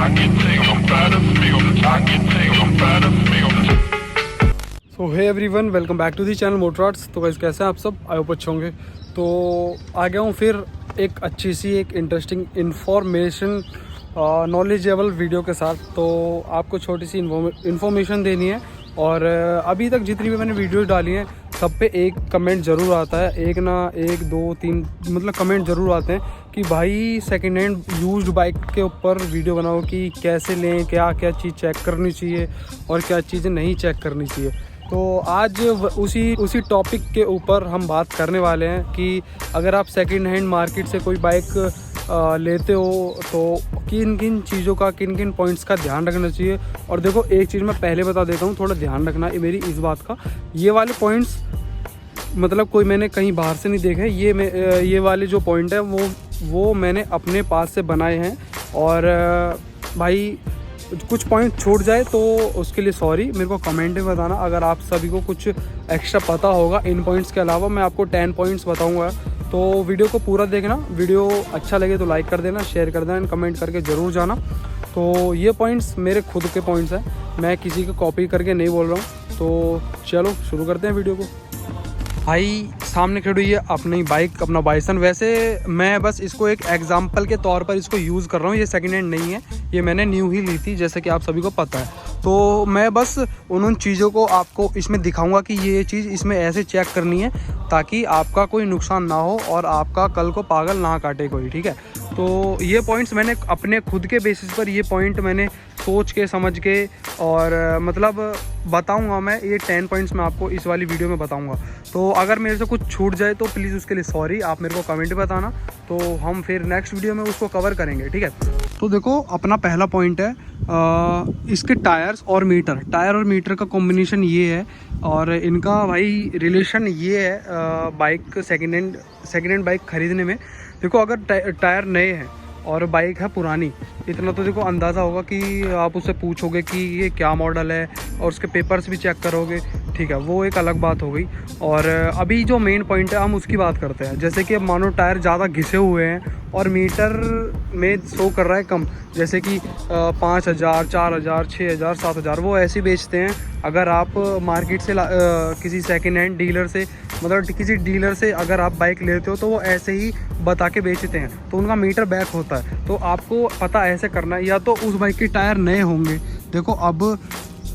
So hey everyone, welcome back to the channel motor arts. तो guys कैसे हैं आप सब? आई होप अच्छे होंगे। तो आ गया हूँ फिर एक अच्छी सी एक इंटरेस्टिंग इन्फॉर्मेशन नॉलेजेबल वीडियो के साथ। तो आपको छोटी सी इन्फॉर्मेशन देनी है। और अभी तक जितनी भी मैंने वीडियो डाली हैं सब पे एक कमेंट ज़रूर आता है, एक ना एक दो तीन मतलब कमेंट ज़रूर आते हैं कि भाई सेकेंड हैंड यूज्ड बाइक के ऊपर वीडियो बनाओ कि कैसे लें, क्या क्या चीज़ चेक करनी चाहिए और क्या चीज़ें नहीं चेक करनी चाहिए। तो आज उसी टॉपिक के ऊपर हम बात करने वाले हैं कि अगर आप सेकेंड हैंड मार्केट से कोई बाइक लेते हो तो किन किन चीज़ों का, किन किन पॉइंट्स का ध्यान रखना चाहिए। और देखो एक चीज़ मैं पहले बता देता हूँ, थोड़ा ध्यान रखना है मेरी इस बात का। ये वाले पॉइंट्स मतलब कोई मैंने कहीं बाहर से नहीं देखे, ये वाले जो पॉइंट है वो मैंने अपने पास से बनाए हैं। और भाई कुछ पॉइंट छूट जाए तो उसके लिए सॉरी, मेरे को कमेंट में बताना। अगर आप सभी को कुछ एक्स्ट्रा पता होगा इन पॉइंट्स के अलावा, मैं आपको 10 पॉइंट्स बताऊंगा। तो वीडियो को पूरा देखना, वीडियो अच्छा लगे तो लाइक कर देना, शेयर कर देना, कमेंट करके ज़रूर जाना। तो ये पॉइंट्स मेरे खुद के पॉइंट्स हैं, मैं किसी को कॉपी करके नहीं बोल रहा हूँ। तो चलो शुरू करते हैं वीडियो को। भाई सामने खड़ी हुई है अपनी बाइक, अपना बाइसन। वैसे मैं बस इसको एक एग्जांपल के तौर पर इसको यूज़ कर रहा हूँ, ये सेकंड हैंड नहीं है, ये मैंने न्यू ही ली थी जैसे कि आप सभी को पता है। तो मैं बस उन चीज़ों को आपको इसमें दिखाऊंगा कि ये चीज़ इसमें ऐसे चेक करनी है ताकि आपका कोई नुकसान ना हो और आपका कल को पागल ना काटे कोई, ठीक है। तो ये पॉइंट्स मैंने अपने खुद के बेसिस पर, ये पॉइंट मैंने सोच के समझ के और मतलब बताऊंगा मैं। ये 10 पॉइंट्स मैं आपको इस वाली वीडियो में बताऊंगा। तो अगर मेरे से कुछ छूट जाए तो प्लीज़ उसके लिए सॉरी, आप मेरे को कमेंट में बताना, तो हम फिर नेक्स्ट वीडियो में उसको कवर करेंगे, ठीक है। तो देखो अपना पहला पॉइंट है इसके टायर्स और मीटर। टायर और मीटर का कॉम्बिनेशन ये है और इनका भाई रिलेशन ये है बाइक सेकेंड हैंड बाइक ख़रीदने में। देखो अगर टायर नए हैं और बाइक है पुरानी, इतना तो देखो अंदाज़ा होगा कि आप उससे पूछोगे कि ये क्या मॉडल है और उसके पेपर्स भी चेक करोगे, ठीक है, वो एक अलग बात हो गई। और अभी जो मेन पॉइंट है हम उसकी बात करते हैं। जैसे कि अब मानो टायर ज़्यादा घिसे हुए हैं और मीटर में शो कर रहा है कम, जैसे कि 5,000, 4,000, 6,000, 7,000, वो ऐसे बेचते हैं। अगर आप मार्केट से किसी सेकेंड हैंड डीलर से, मतलब किसी डीलर से अगर आप बाइक लेते हो तो वो ऐसे ही बता के बेचते हैं, तो उनका मीटर बैक होता है। तो आपको पता ऐसे करना है, या तो उस बाइक के टायर नए होंगे। देखो अब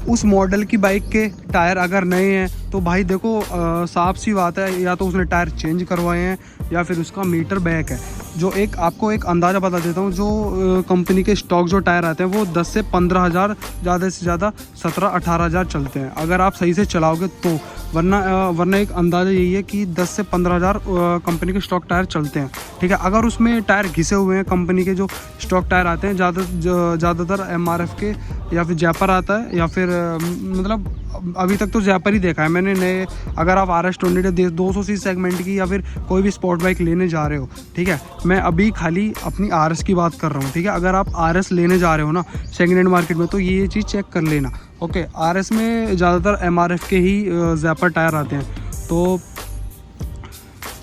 उस मॉडल की बाइक के टायर अगर नए हैं तो भाई देखो साफ सी बात है, या तो उसने टायर चेंज करवाए हैं या फिर उसका मीटर बैक है। जो एक आपको एक अंदाज़ा बता देता हूँ, जो कंपनी के स्टॉक जो टायर आते हैं वो 10 से 15,000, ज़्यादा से ज़्यादा 17-18,000 चलते हैं अगर आप सही से चलाओगे तो। वरना एक अंदाज़ा यही है कि 10 से 15,000 कंपनी के स्टॉक टायर चलते हैं, ठीक है। अगर उसमें टायर घिसे हुए हैं, कंपनी के जो स्टॉक टायर आते हैं ज़्यादातर MRF के या फिर जयपर आता है, या फिर मतलब अभी तक तो जयपर ही देखा है मैंने नए। अगर आप RS 20 200 सेगमेंट की या फिर कोई भी स्पोर्ट बाइक लेने जा रहे हो, ठीक है, मैं अभी खाली अपनी RS की बात कर रहा हूँ, ठीक है। अगर आप RS लेने जा रहे हो ना सेकेंड हैंड मार्केट में, तो ये चीज़ चेक कर लेना, ओके। RS में ज़्यादातर MRF के ही जयपर टायर आते हैं। तो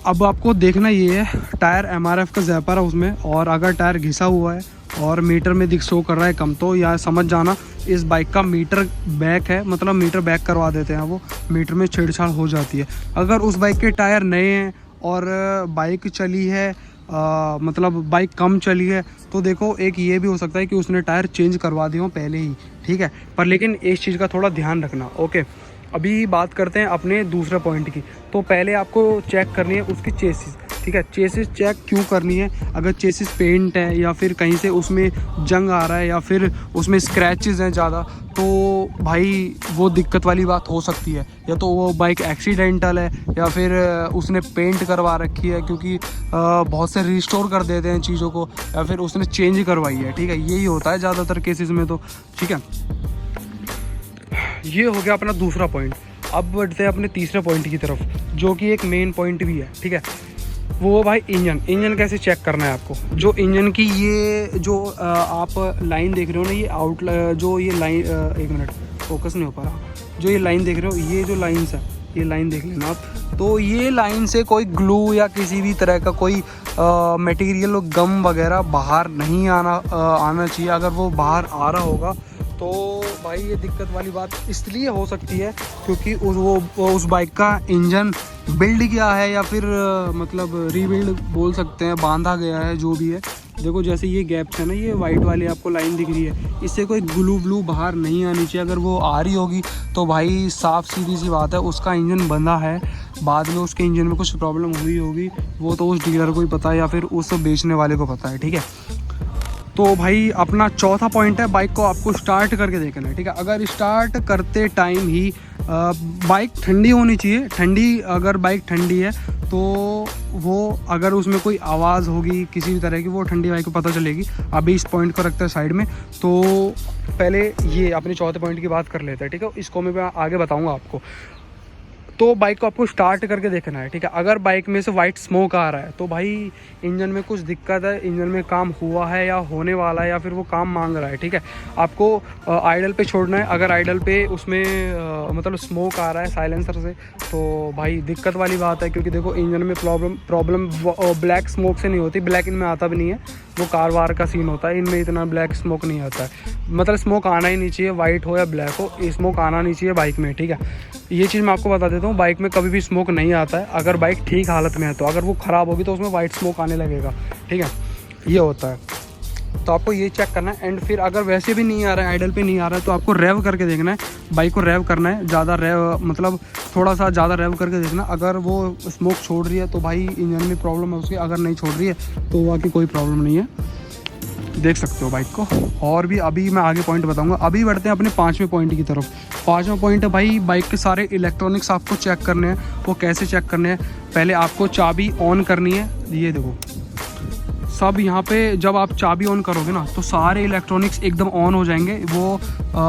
अब आपको देखना ये है, टायर MRF का जयपर है उसमें, और अगर टायर घिसा हुआ है और मीटर में दिख शो कर रहा है कम, तो या समझ जाना इस बाइक का मीटर बैक है, मतलब मीटर बैक करवा देते हैं वो, मीटर में छेड़छाड़ हो जाती है। अगर उस बाइक के टायर नए हैं और बाइक चली है मतलब बाइक कम चली है, तो देखो एक ये भी हो सकता है कि उसने टायर चेंज करवा दिए हो पहले ही, ठीक है। पर लेकिन इस चीज़ का थोड़ा ध्यान रखना, ओके। अभी बात करते हैं अपने दूसरे पॉइंट की। तो पहले आपको चेक करनी है उसकी चेसिस, ठीक है। चेसिस चेक क्यों करनी है? अगर चेसिस पेंट है या फिर कहीं से उसमें जंग आ रहा है या फिर उसमें स्क्रैचेस हैं ज़्यादा, तो भाई वो दिक्कत वाली बात हो सकती है। या तो वो बाइक एक्सीडेंटल है या फिर उसने पेंट करवा रखी है, क्योंकि बहुत से रिस्टोर कर देते हैं चीज़ों को, या फिर उसने चेंज करवाई है, ठीक है। यही होता है ज़्यादातर केसेस में, तो ठीक है। ये हो गया अपना दूसरा पॉइंट। अब बढ़ते हैं अपने तीसरे पॉइंट की तरफ, जो कि एक मेन पॉइंट भी है, ठीक है। वो भाई इंजन कैसे चेक करना है आपको। जो इंजन की ये जो आप लाइन देख रहे हो ना, ये जो ये लाइन, एक मिनट फोकस नहीं हो पा रहा, जो ये लाइन देख रहे हो, ये जो लाइन्स है, ये लाइन देख लेना आप। तो ये लाइन से कोई ग्लू या किसी भी तरह का कोई मटेरियल गम वगैरह बाहर नहीं आना चाहिए। अगर वो बाहर आ रहा होगा तो भाई ये दिक्कत वाली बात इसलिए हो सकती है क्योंकि उस बाइक का इंजन बिल्ड किया है या फिर मतलब रीबिल्ड बोल सकते हैं, बांधा गया है, जो भी है। देखो जैसे ये गैप्स है ना, ये वाइट वाली आपको लाइन दिख रही है, इससे कोई ग्लू ब्लू बाहर नहीं आनी चाहिए। अगर वो आ रही होगी तो भाई साफ सीधी सी बात है उसका इंजन बंधा है, बाद में उसके इंजन में कुछ प्रॉब्लम हुई होगी, वो तो उस डीलर को ही पता है या फिर उस बेचने वाले को पता है, ठीक है। तो भाई अपना चौथा पॉइंट है, बाइक को आपको स्टार्ट करके देखना है, ठीक है। अगर स्टार्ट करते टाइम ही बाइक ठंडी होनी चाहिए। ठंडी, अगर बाइक ठंडी है तो वो अगर उसमें कोई आवाज़ होगी किसी भी तरह की, वो ठंडी बाइक को पता चलेगी। अभी इस पॉइंट को रखते हैं साइड में। तो पहले ये अपने चौथे पॉइंट की बात कर लेते हैं, ठीक है। इसको मैं आगे बताऊँगा आपको। तो बाइक को आपको स्टार्ट करके देखना है, ठीक है। अगर बाइक में से वाइट स्मोक आ रहा है तो भाई इंजन में कुछ दिक्कत है, इंजन में काम हुआ है या होने वाला है या फिर वो काम मांग रहा है, ठीक है। आपको आइडल पे छोड़ना है। अगर आइडल पे उसमें मतलब स्मोक आ रहा है साइलेंसर से तो भाई दिक्कत वाली बात है, क्योंकि देखो इंजन में प्रॉब्लम ब्लैक स्मोक से नहीं होती, ब्लैक इनमें आता भी नहीं है, वो कार वार का सीन होता है, इनमें इतना ब्लैक स्मोक नहीं आता है। मतलब स्मोक आना ही नहीं चाहिए, वाइट हो या ब्लैक हो, स्मोक आना नहीं चाहिए बाइक में, ठीक है। ये चीज़ मैं आपको बता देता हूँ, बाइक में कभी भी स्मोक नहीं आता है अगर बाइक ठीक हालत में है। तो अगर वो ख़राब होगी तो उसमें वाइट स्मोक आने लगेगा, ठीक है, ये होता है। तो आपको ये चेक करना है। एंड फिर अगर वैसे भी नहीं आ रहा है, आइडल पे नहीं आ रहा है, तो आपको रेव करके देखना है, बाइक को रेव करना है, ज़्यादा रेव मतलब थोड़ा सा ज़्यादा रेव करके देखना। अगर वो स्मोक छोड़ रही है तो भाई इंजन में प्रॉब्लम है उसकी, अगर नहीं छोड़ रही है तो बाकी कोई प्रॉब्लम नहीं है, देख सकते हो बाइक को। और भी अभी मैं आगे पॉइंट बताऊंगा। अभी बढ़ते हैं अपने पांचवें पॉइंट की तरफ। पांचवा पॉइंट है भाई, बाइक के सारे इलेक्ट्रॉनिक्स आपको चेक करने हैं। वो कैसे चेक करने हैं? पहले आपको चाबी ऑन करनी है, ये देखो सब यहाँ पे जब आप चाबी ऑन करोगे ना तो सारे इलेक्ट्रॉनिक्स एकदम ऑन हो जाएंगे। वो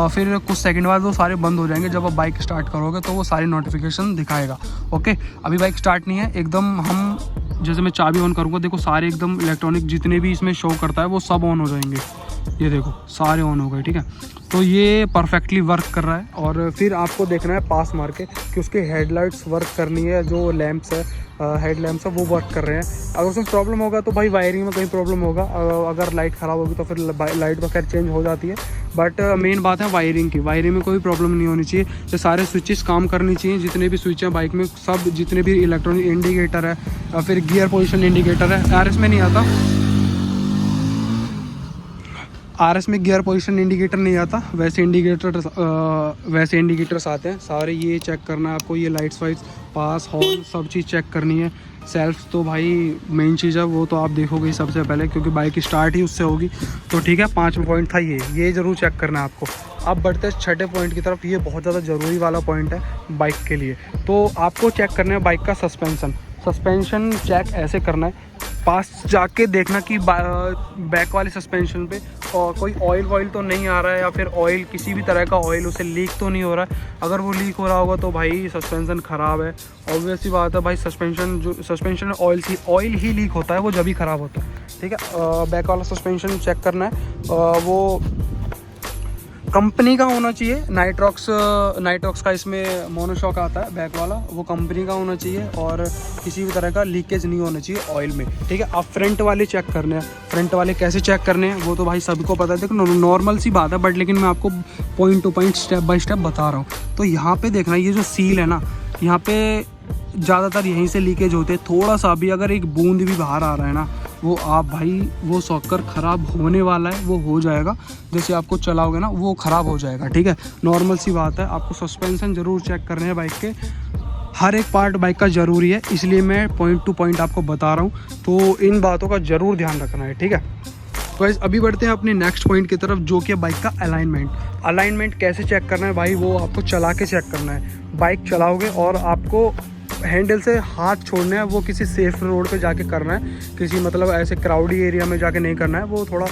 फिर कुछ सेकंड बाद वो सारे बंद हो जाएंगे। जब आप बाइक स्टार्ट करोगे तो वो सारी नोटिफिकेशन दिखाएगा। ओके, अभी बाइक स्टार्ट नहीं है एकदम। हम जैसे मैं चाबी ऑन करूँगा, देखो सारे एकदम इलेक्ट्रॉनिक जितने भी इसमें शो करता है वो सब ऑन हो जाएंगे। ये देखो सारे ऑन हो गए, ठीक है। तो ये परफेक्टली वर्क कर रहा है। और फिर आपको देखना है पास मार के कि उसके हेडलाइट्स वर्क करनी है, जो लैंप्स है हेड लैंप्स है वो वर्क कर रहे हैं। अगर उसमें प्रॉब्लम होगा तो भाई वायरिंग में कहीं प्रॉब्लम होगा। अगर लाइट ख़राब होगी तो फिर लाइट वगैरह चेंज हो जाती है। बट मेन बात है वायरिंग की, वायरिंग में कोई प्रॉब्लम नहीं होनी चाहिए। तो सारे स्विचेस काम करनी चाहिए, जितने भी स्विच हैं बाइक में, सब जितने भी इलेक्ट्रॉनिक इंडिकेटर है, फिर गियर पोजिशन इंडिकेटर है। आरएस में नहीं आता, आरएस में गियर पोजीशन इंडिकेटर नहीं आता, वैसे इंडिकेटर्स आते हैं सारे। ये चेक करना है आपको, ये लाइट्स वाइट्स पास हॉर्न सब चीज़ चेक करनी है। सेल्फ तो भाई मेन चीज़ है, वो तो आप देखोगे सबसे पहले क्योंकि बाइक स्टार्ट ही उससे होगी। तो ठीक है, पांचवा पॉइंट था ये ज़रूर चेक करना है आपको। अब बढ़ते हैं छठे पॉइंट की तरफ। ये बहुत ज़्यादा ज़रूरी वाला पॉइंट है बाइक के लिए। तो आपको चेक करना है बाइक का सस्पेंशन चेक ऐसे करना है, पास जाके देखना कि बैक वाले सस्पेंशन पे कोई ऑयल तो नहीं आ रहा है, या फिर ऑयल किसी भी तरह का ऑयल उसे लीक तो नहीं हो रहा है। अगर वो लीक हो रहा होगा तो भाई सस्पेंशन ख़राब है। ऑब्वियस सी बात है भाई, सस्पेंशन ऑयल ही लीक होता है, वो जब ही ख़राब होता है, ठीक है। बैक वाला सस्पेंशन चेक करना है, वो कंपनी का होना चाहिए। नाइट्रॉक्स का इसमें मोनोशॉक आता है बैक वाला, वो कंपनी का होना चाहिए और किसी भी तरह का लीकेज नहीं होना चाहिए ऑयल में, ठीक है। अब फ्रंट वाले चेक करने हैं। फ्रंट वाले कैसे चेक करने हैं वो तो भाई सभी को पता है, देखो नॉर्मल सी बात है, बट लेकिन मैं आपको point two point step by step बता रहा हूँ। तो यहाँ पे देखना, ये जो सील है ना, यहाँ पे ज़्यादातर यहीं से लीकेज होते हैं। थोड़ा सा भी अगर एक बूंद भी बाहर आ रहा है ना, वो आप भाई वो सॉकर ख़राब होने वाला है, वो हो जाएगा। जैसे आपको चलाओगे ना वो ख़राब हो जाएगा, ठीक है। नॉर्मल सी बात है। आपको सस्पेंशन ज़रूर चेक करने हैं बाइक के, हर एक पार्ट बाइक का ज़रूरी है, इसलिए मैं पॉइंट टू पॉइंट आपको बता रहा हूँ। तो इन बातों का ज़रूर ध्यान रखना है, ठीक है। तो गाइस अभी बढ़ते हैं अपने नेक्स्ट पॉइंट की तरफ, जो कि बाइक का अलाइनमेंट कैसे चेक करना है भाई, वो आपको चला के चेक करना है। बाइक चलाओगे और आपको हैंडल से हाथ छोड़ना है, वो किसी सेफ रोड पे जाके करना है, किसी मतलब ऐसे क्राउडी एरिया में जाके नहीं करना है। वो थोड़ा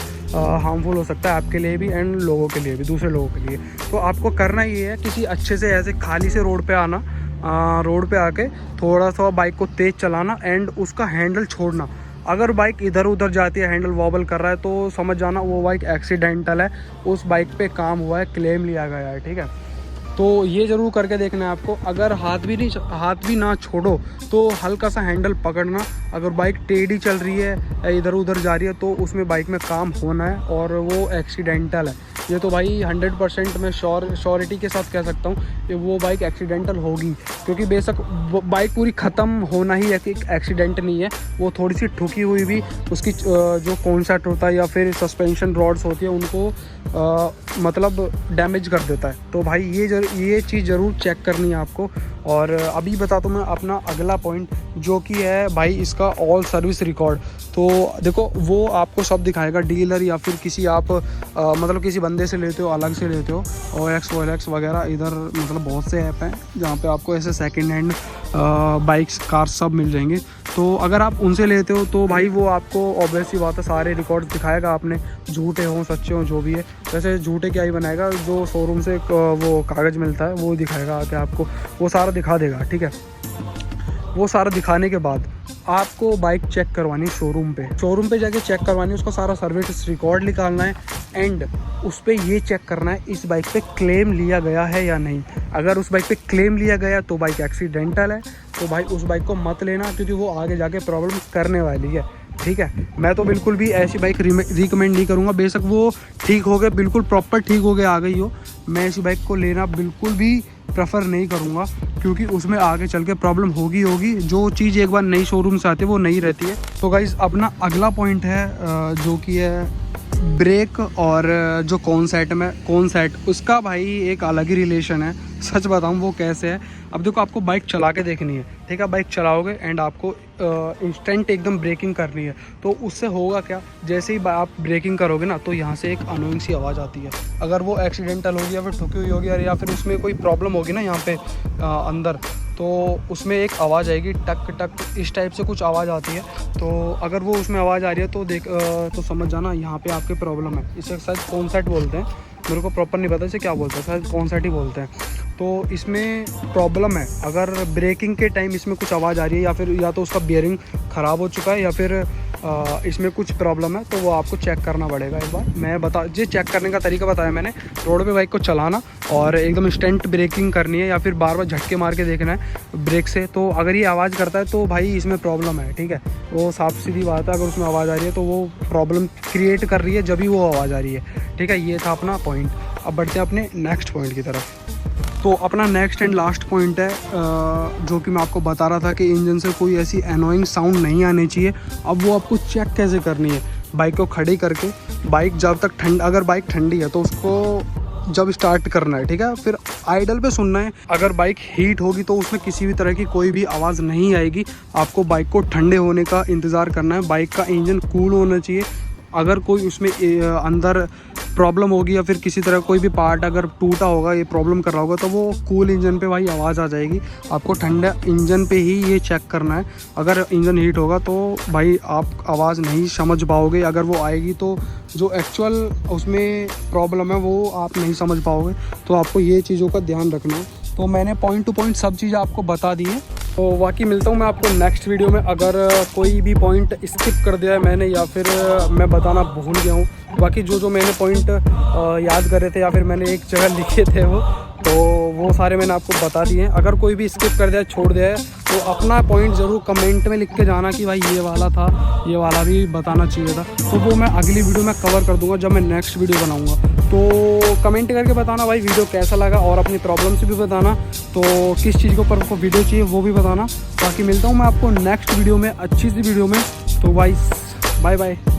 हार्मफुल हो सकता है आपके लिए भी एंड लोगों के लिए भी, दूसरे लोगों के लिए। तो आपको करना ये है, किसी अच्छे से ऐसे खाली से रोड पे आना, रोड पे आके थोड़ा सा बाइक को तेज़ चलाना एंड उसका हैंडल छोड़ना। अगर बाइक इधर उधर जाती है, हैंडल वॉबल कर रहा है, तो समझ जाना वो बाइक एक्सीडेंटल है, उस बाइक पे काम हुआ है, क्लेम लिया गया है, ठीक है। तो ये ज़रूर करके देखना है आपको। अगर हाथ भी ना छोड़ो तो हल्का सा हैंडल पकड़ना। अगर बाइक टेढ़ी चल रही है, इधर उधर जा रही है, तो उसमें बाइक में काम होना है और वो एक्सीडेंटल है। ये तो भाई 100% मैं श्योरिटी के साथ कह सकता हूँ कि वो बाइक एक्सीडेंटल होगी, क्योंकि बेशक बाइक पूरी ख़त्म होना ही एक एक्सीडेंट नहीं है, वो थोड़ी सी ठुकी हुई भी उसकी जो कॉन्सेप्ट होता है या फिर सस्पेंशन रॉड्स होती है उनको मतलब डैमेज कर देता है। तो भाई ये चीज़ ज़रूर चेक करनी है आपको। और अभी बताता हूँ मैं अपना अगला पॉइंट, जो कि है भाई इसका ऑल सर्विस रिकॉर्ड। तो देखो वो आपको सब दिखाएगा, डीलर या फिर किसी आप मतलब किसी बंदे से लेते हो, अलग से लेते हो, OLX वगैरह, इधर मतलब बहुत से ऐप हैं जहाँ पे आपको ऐसे सेकंड हैंड बाइक्स कार सब मिल जाएंगे। तो अगर आप उनसे लेते हो तो भाई वो आपको ऑब्वियस सी बात है सारे रिकॉर्ड दिखाएगा, आपने झूठे हों सच्चे हों जो भी है। वैसे झूठे क्या ही बनाएगा, जो शोरूम से वो कागज़ मिलता है वो दिखाएगा आके आपको, वो सारा दिखा देगा, ठीक है। वो सारा दिखाने के बाद आपको बाइक चेक करवानी शोरूम पे जाके चेक करवानी, उसका सारा सर्विस रिकॉर्ड निकालना है एंड उस पर ये चेक करना है इस बाइक पे क्लेम लिया गया है या नहीं। अगर उस बाइक पे क्लेम लिया गया तो बाइक एक्सीडेंटल है, तो भाई उस बाइक को मत लेना, क्योंकि वो आगे जाके प्रॉब्लम करने वाली है, ठीक है। मैं तो बिल्कुल भी ऐसी बाइक रिकमेंड नहीं करूँगा, बेशक वो ठीक हो गए, बिल्कुल प्रॉपर ठीक हो गए आ गई हो, मैं ऐसी बाइक को लेना बिल्कुल भी प्रेफर नहीं करूँगा, क्योंकि उसमें आगे चल के प्रॉब्लम होगी। जो चीज़ एक बार नई शोरूम से आती है वो नहीं रहती है। तो गाइज़ अपना अगला पॉइंट है जो कि है ब्रेक और जो कॉन्सेट उसका भाई एक अलग ही रिलेशन है। सच बताऊं वो कैसे है, अब देखो आपको बाइक चला के देखनी है, ठीक है। बाइक चलाओगे एंड आपको इंस्टेंट एकदम ब्रेकिंग करनी है, तो उससे होगा क्या, जैसे ही आप ब्रेकिंग करोगे ना तो यहाँ से एक अनोइंग सी आवाज़ आती है। अगर वो एक्सीडेंटल होगी या फिर ठुकी हुई होगी या फिर उसमें कोई प्रॉब्लम होगी ना यहाँ पे अंदर, तो उसमें एक आवाज़ आएगी, टक टक इस टाइप से कुछ आवाज़ आती है। तो अगर वो उसमें आवाज़ आ रही है तो तो समझ जाना यहाँ पे आपके प्रॉब्लम है। इसे शायद कॉन्सेट बोलते हैं, मेरे को प्रॉपर नहीं पता इसे क्या बोलते हैं, शायद कॉन्सेट ही बोलते हैं। तो इसमें प्रॉब्लम है, अगर ब्रेकिंग के टाइम इसमें कुछ आवाज़ आ रही है या फिर या तो उसका बियरिंग ख़राब हो चुका है या फिर इसमें कुछ प्रॉब्लम है, तो वो आपको चेक करना पड़ेगा एक बार। मैं चेक करने का तरीका बताया मैंने, रोड पे बाइक को चलाना और एकदम इंस्टेंट ब्रेकिंग करनी है या फिर बार बार झटके मार के देखना है ब्रेक से। तो अगर ये आवाज़ करता है तो भाई इसमें प्रॉब्लम है, ठीक है। वो साफ सीधी बात है, अगर उसमें आवाज़ आ रही है तो वो प्रॉब्लम क्रिएट कर रही है जब भी वो आवाज़ आ रही है, ठीक है। ये था अपना पॉइंट। अब बढ़ते हैं अपने नेक्स्ट पॉइंट की तरफ। तो अपना नेक्स्ट एंड लास्ट पॉइंट है जो कि मैं आपको बता रहा था कि इंजन से कोई ऐसी एनोइंग साउंड नहीं आनी चाहिए। अब वो आपको चेक कैसे करनी है, बाइक को खड़ी करके, बाइक जब तक अगर बाइक ठंडी है तो उसको जब स्टार्ट करना है, ठीक है, फिर आइडल पे सुनना है। अगर बाइक हीट होगी तो उसमें किसी भी तरह की कोई भी आवाज़ नहीं आएगी, आपको बाइक को ठंडे होने का इंतज़ार करना है। बाइक का इंजन कूल होना चाहिए। अगर कोई उसमें अंदर प्रॉब्लम होगी या फिर किसी तरह कोई भी पार्ट अगर टूटा होगा, ये प्रॉब्लम कर रहा होगा, तो वो कूल इंजन पे भाई आवाज़ आ जाएगी। आपको ठंडा इंजन पे ही ये चेक करना है। अगर इंजन हीट होगा तो भाई आप आवाज़ नहीं समझ पाओगे, अगर वो आएगी तो जो एक्चुअल उसमें प्रॉब्लम है वो आप नहीं समझ पाओगे। तो आपको ये चीज़ों का ध्यान रखना है। तो मैंने पॉइंट टू पॉइंट सब चीज़ आपको बता दी है। तो बाकी मिलता हूँ मैं आपको नेक्स्ट वीडियो में। अगर कोई भी पॉइंट स्किप कर दिया है मैंने या फिर मैं बताना भूल गया हूँ, बाकी जो मैंने पॉइंट याद कर रहे थे या फिर मैंने एक जगह लिखे थे वो सारे मैंने आपको बता दिए हैं। अगर कोई भी स्किप कर दिया छोड़ दिया है तो अपना पॉइंट ज़रूर कमेंट में लिख के जाना कि भाई ये वाला था, ये वाला भी बताना चाहिए था। तो वो मैं अगली वीडियो में कवर कर दूँगा जब मैं नेक्स्ट वीडियो बनाऊँगा। तो कमेंट करके बताना भाई वीडियो कैसा लगा और अपनी प्रॉब्लम्स भी बताना, तो किस चीज़ के ऊपर आपको वीडियो चाहिए वो भी बताना। बाकी मिलता हूँ मैं आपको नेक्स्ट वीडियो में, अच्छी सी वीडियो में। तो भाई बाय बाय।